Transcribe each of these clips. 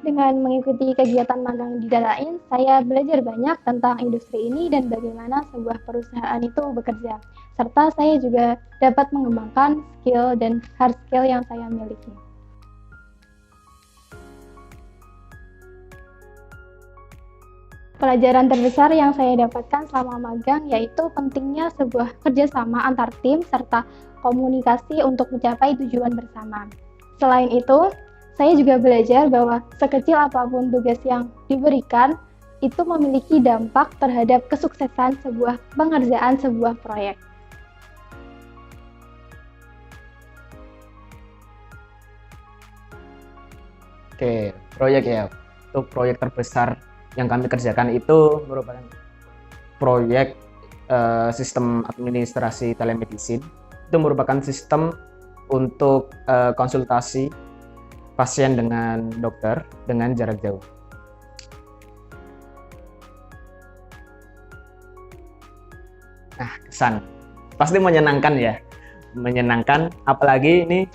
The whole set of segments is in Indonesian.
Dengan mengikuti kegiatan magang di Datains, saya belajar banyak tentang industri ini dan bagaimana sebuah perusahaan itu bekerja. Serta saya juga dapat mengembangkan skill dan hard skill yang saya miliki. Pelajaran terbesar yang saya dapatkan selama magang yaitu pentingnya sebuah kerjasama antar tim serta komunikasi untuk mencapai tujuan bersama. Selain itu, saya juga belajar bahwa sekecil apapun tugas yang diberikan, itu memiliki dampak terhadap kesuksesan sebuah pengerjaan sebuah proyek. Oke, proyek ya. Untuk proyek terbesar yang kami kerjakan itu merupakan proyek sistem administrasi telemedicine. Itu merupakan sistem untuk konsultasi pasien dengan dokter dengan jarak jauh. Nah, kesan pasti menyenangkan ya, menyenangkan. Apalagi ini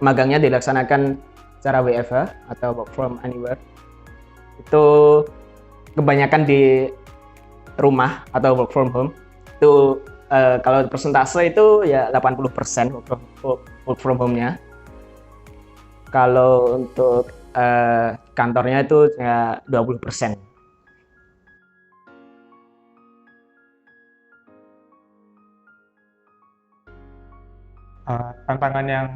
magangnya dilaksanakan secara WFH atau work from anywhere. Itu kebanyakan di rumah atau work from home. Itu kalau persentase itu ya 80% work from home-nya. Kalau untuk kantornya itu ya 20%. Tantangan yang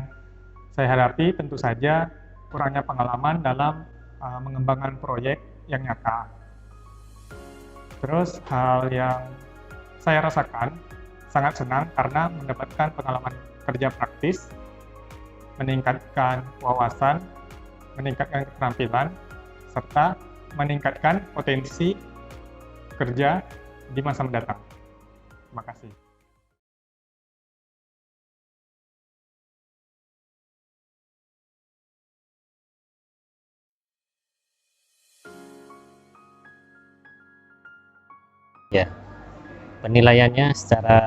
saya hadapi tentu saja kurangnya pengalaman dalam mengembangkan proyek yang nyata. Terus hal yang saya rasakan sangat senang karena mendapatkan pengalaman kerja praktis, meningkatkan wawasan, meningkatkan keterampilan, serta meningkatkan potensi kerja di masa mendatang. Terima kasih. Ya, penilaiannya secara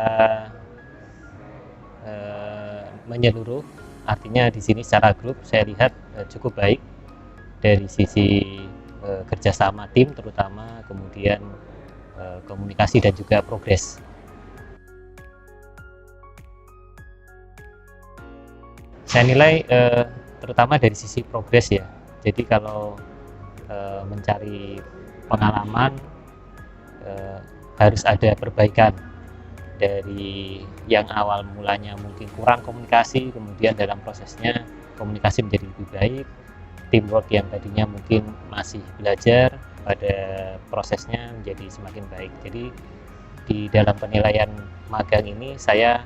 menyeluruh, artinya di sini secara grup saya lihat cukup baik dari sisi kerjasama tim terutama, kemudian komunikasi dan juga progres. Saya nilai terutama dari sisi progres ya. Jadi kalau mencari pengalaman harus ada perbaikan dari yang awal mulanya mungkin kurang komunikasi, kemudian dalam prosesnya komunikasi menjadi lebih baik, teamwork yang tadinya mungkin masih belajar pada prosesnya menjadi semakin baik. Jadi di dalam penilaian magang ini saya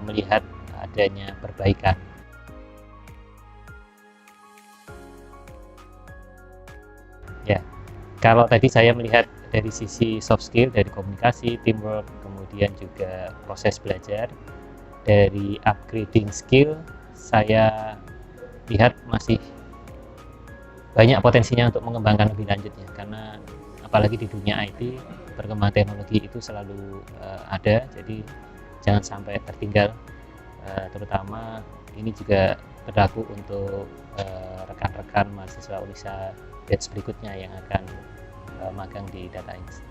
melihat adanya perbaikan. Ya, kalau tadi saya melihat dari sisi soft skill, dari komunikasi, teamwork, kemudian juga proses belajar, dari upgrading skill, saya lihat masih banyak potensinya untuk mengembangkan lebih lanjutnya, karena apalagi di dunia IT, perkembangan teknologi itu selalu ada, jadi jangan sampai tertinggal, terutama ini juga berlaku untuk rekan-rekan mahasiswa Unisa batch berikutnya yang akan magang di Datains.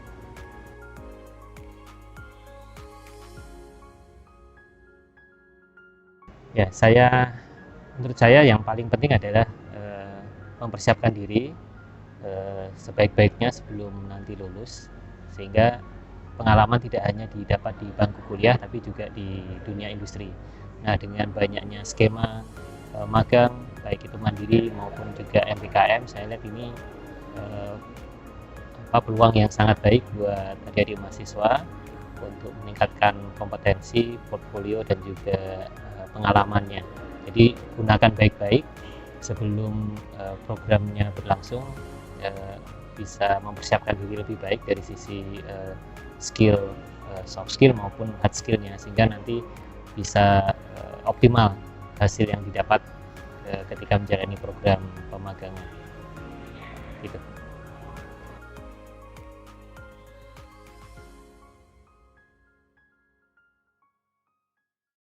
Ya, menurut saya yang paling penting adalah mempersiapkan diri sebaik-baiknya sebelum nanti lulus, sehingga pengalaman tidak hanya didapat di bangku kuliah tapi juga di dunia industri. Nah, dengan banyaknya skema magang baik itu mandiri maupun juga MPKM, saya lihat ini peluang yang sangat baik buat adik-adik mahasiswa untuk meningkatkan kompetensi, portfolio dan juga pengalamannya. Jadi gunakan baik-baik sebelum programnya berlangsung, bisa mempersiapkan diri lebih baik dari sisi skill, soft skill maupun hard skillnya, sehingga nanti bisa optimal hasil yang didapat ketika menjalani program pemagangan. Gitu.